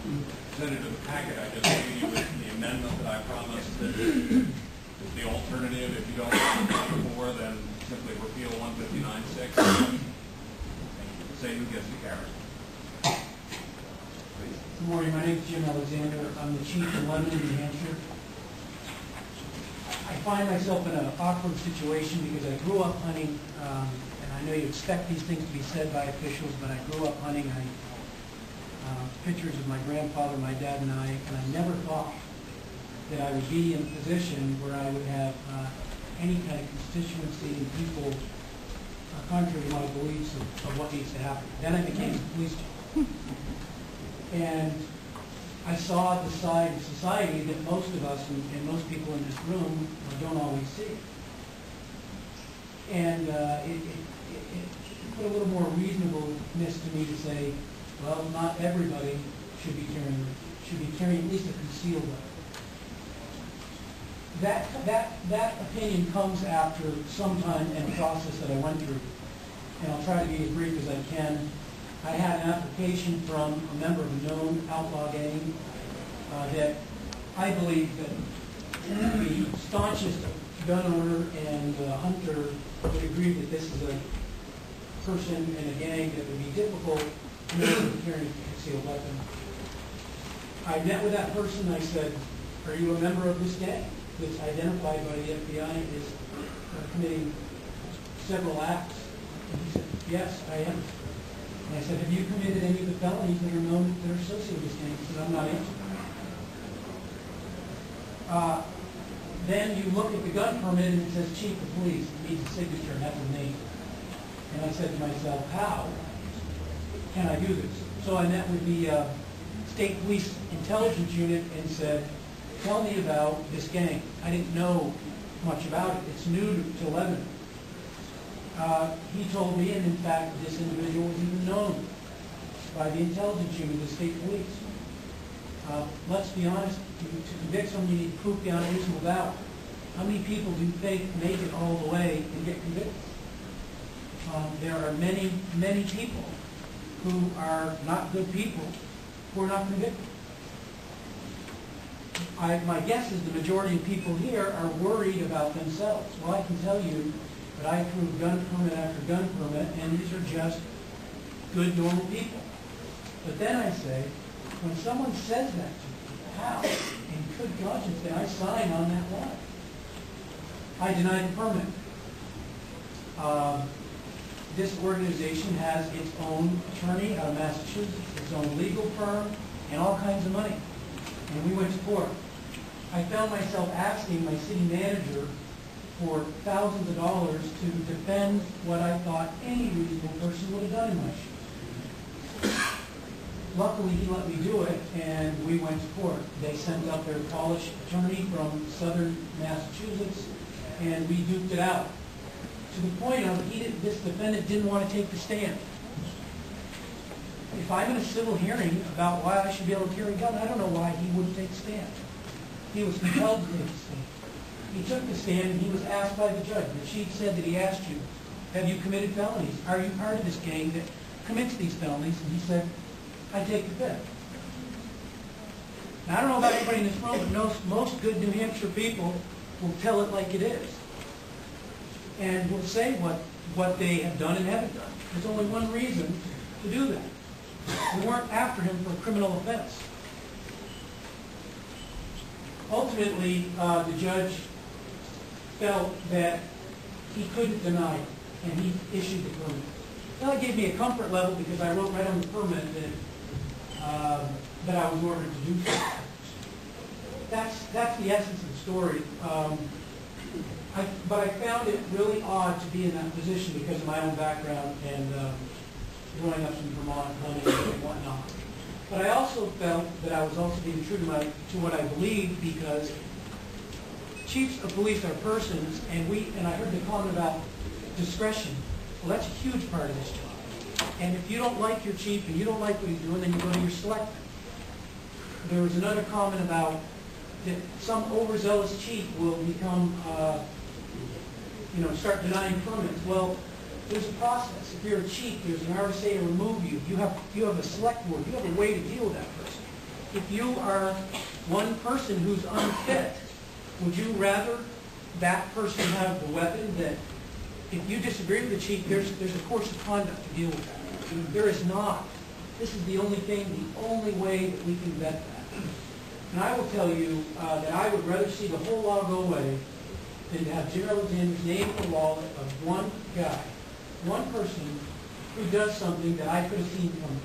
presented in the packet, I just gave you the amendment that I promised that the alternative, if you don't want 4, then simply repeal 159.6 and say who gets the carrot. Good morning. My name is Jim Alexander. I'm the chief in Lebanon, New Hampshire. I find myself in an awkward situation because I grew up hunting, and I know you expect these things to be said by officials, but I grew up hunting. Pictures of my grandfather, my dad, and I never thought that I would be in a position where I would have any kind of constituency and people contrary to my beliefs of what needs to happen. Then I became a police chief. And I saw the side of society that most of us and most people in this room don't always see. And it put a little more reasonableness to me to say, well, not everybody should be carrying at least a concealed weapon. That opinion comes after some time and a process that I went through. And I'll try to be as brief as I can. I had an application from a member of a known outlaw gang that I believe that the staunchest gun owner and hunter would agree that this is a person in a gang that would be difficult to carry a concealed weapon. I met with that person. I said, "Are you a member of this gang that's identified by the FBI as committing several acts?" And he said, "Yes, I am." And I said, "Have you committed any of the felonies that are known that are associated with this gang?" He said, "I'm not answering." Then you look at the gun permit and it says Chief of Police. It needs a signature and that's a name. And I said to myself, how can I do this? So I met with the State Police Intelligence Unit and said, tell me about this gang. I didn't know much about it. It's new to Lebanon. He told me, and in fact, this individual was even known by the intelligence unit of the state police. Let's be honest, to convict someone you need to prove beyond a reasonable doubt. How many people do make it all the way and get convicted? There are many, many people who are not good people who are not convicted. My guess is the majority of people here are worried about themselves. Well, I can tell you that I approve gun permit after gun permit, and these are just good, normal people. But then I say, when someone says that to me, how in good conscience can I sign on that line? I deny the permit. This organization has its own attorney out of Massachusetts, its own legal firm, and all kinds of money. And we went to court. I found myself asking my city manager for thousands of dollars to defend what I thought any reasonable person would have done in my shoes. Luckily, he let me do it, and we went to court. They sent up their polished attorney from southern Massachusetts, and we duked it out. To the point of, this defendant didn't want to take the stand. If I'm in a civil hearing about why I should be able to carry a gun, I don't know why he wouldn't take the stand. He was compelled to take the stand. He took the stand and he was asked by the judge. The chief said that he asked you, have you committed felonies? Are you part of this gang that commits these felonies? And he said, I take the fifth. Now, I don't know about anybody in this room, but most good New Hampshire people will tell it like it is. And will say what they have done and haven't done. There's only one reason to do that. We weren't after him for a criminal offense. Ultimately, the judge felt that he couldn't deny it, and he issued the permit. Well, it gave me a comfort level because I wrote right on the permit that I was ordered to do so. That's the essence of the story. But I found it really odd to be in that position because of my own background and growing up in Vermont, hunting and whatnot. But I also felt that I was also being true to what I believed because chiefs of police are persons, and I heard the comment about discretion. Well, that's a huge part of this job. And if you don't like your chief and you don't like what he's doing, then you go to your selectman. There was another comment about that some overzealous chief will become, start denying permits. Well, there's a process. If you're a chief, there's an RSA to remove you. You have a select board. You have a way to deal with that person. if you are one person who's unfit, would you rather that person have the weapon that, if you disagree with the chief, there's a course of conduct to deal with that. There is not. This is the only thing, the only way that we can vet that. And I will tell you that I would rather see the whole law go away than to have Jim Alexander's name in the law of one guy, one person who does something that I could have seen coming.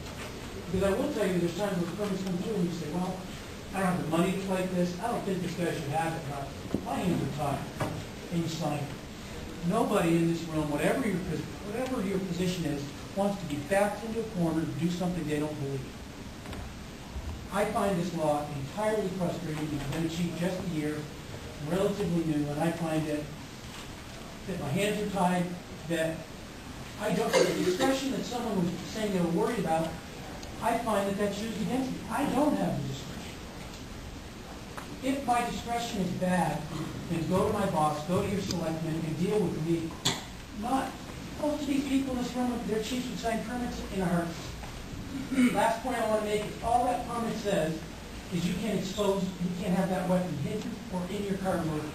Because I will tell you, there's times when permits come through and you say, well, I don't have the money to fight this. I don't think this guy should have it, but my hands are tied. And you sign it. Nobody in this room, whatever your position is, wants to be backed into a corner to do something they don't believe. I find this law entirely frustrating. I've been a chief just a year, I'm relatively new, and I find that my hands are tied, that I don't, the discretion that someone was saying they were worried about, I find that that's used against me. I don't have the discretion. If my discretion is bad, then go to my boss, go to your selectman, and deal with me. Not most of these people in this room, their chiefs would sign permits in a heartbeat. Last point I want to make is all that permit says is you can't expose, you can't have that weapon hidden or in your car loaded.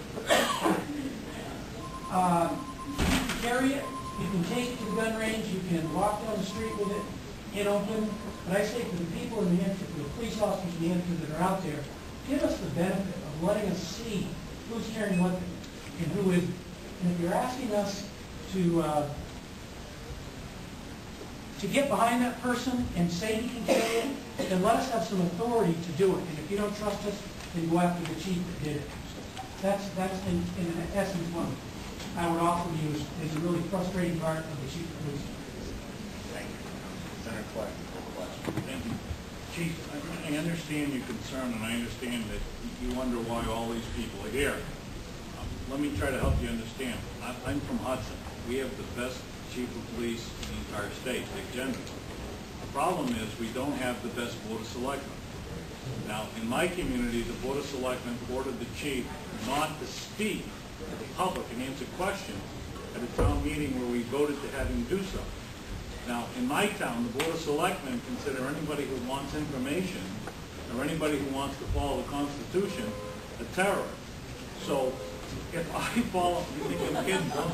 You can carry it, you can take it to the gun range, you can walk down the street with it in open. But I say to the people in New Hampshire, for the police officers in New Hampshire that are out there, give us the benefit of letting us see who's carrying what and who isn't. And if you're asking us to get behind that person and say he can carry it, then let us have some authority to do it. And if you don't trust us, then go after the chief that did it. That's in essence what I would offer you is a really frustrating part of the chief of police. Thank you. Senator Clark, question. Thank you. Chief, I understand your concern, and I understand that you wonder why all these people are here. Let me try to help you understand. I'm from Hudson. We have the best chief of police in the entire state, Dick Gender. The problem is we don't have the best board of selectmen. Now, in my community, the board of selectmen ordered the chief not to speak to the public and answer questions at a town meeting where we voted to have him do so. Now, in my town, the board of selectmen consider anybody who wants information or anybody who wants to follow the Constitution a terrorist. So, if I follow, you think I'm kidding, don't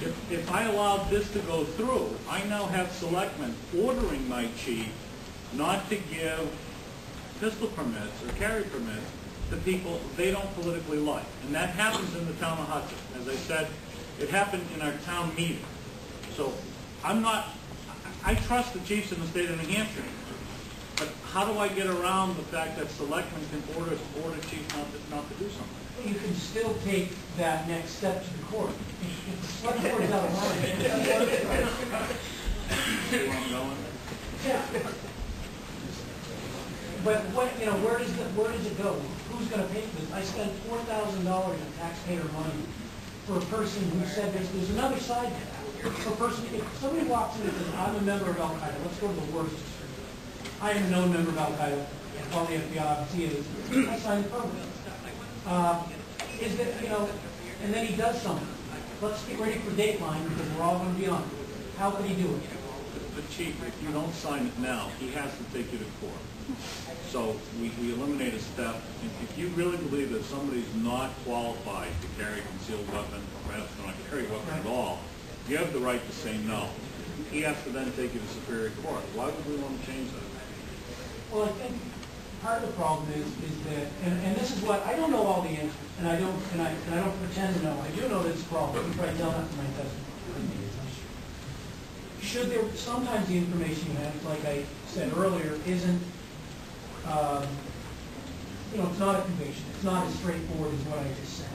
you? If I allowed this to go through, I now have selectmen ordering my chief not to give pistol permits or carry permits to people they don't politically like. And that happens in the town of Hudson. As I said, it happened in our town meeting. So I trust the chiefs in the state of New Hampshire. But how do I get around the fact that selectmen can order chiefs not to do something? You can still take that next step to the court. If the select board is out of line, See where I'm going? yeah. But where does it go? Who's going to pay for this? I spent $4,000 in taxpayer money for a person who said there's another side to that. For a person, if somebody walks in and says, I'm a member of Al-Qaeda, let's go to the worst extreme. I am a known member of Al-Qaeda, call the FBI, see it. I signed the permit. Is that, and then he does something. Let's get ready for Dateline because we're all going to be on it. How could he do it? The chief, if you don't sign it now, he has to take you to court. So we eliminate a step. If you really believe that somebody's not qualified to carry a concealed weapon, or perhaps not carry a weapon at all, you have the right to say no. He has to then take you to Superior Court. Why would we want to change that? Well, I think part of the problem is that, and this is what I don't know all the answers, and I don't pretend to know. I do know that it's a problem. You probably tell that from my testimony. Should there sometimes the information you have, like I said earlier, isn't it's not a conviction. It's not as straightforward as what I just said.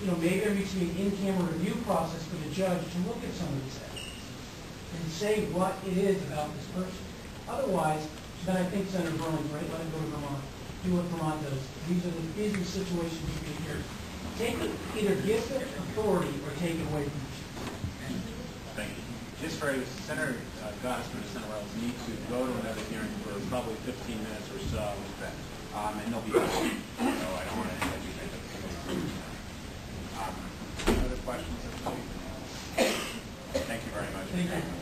Maybe there needs to be an in-camera review process for the judge to look at some of these evidence and say what it is about this person. Otherwise, then I think Senator Burling's right. Let him go to Vermont. Do what Vermont does. These are the situations you can hear. Either give it authority or take it away from the chief. Thank you. Just for Senator Goddard and Senator Reynolds need to go to another hearing for probably 15 minutes or so, and they'll be done. So I don't want to let you make other questions? Thank you very much. Thank you.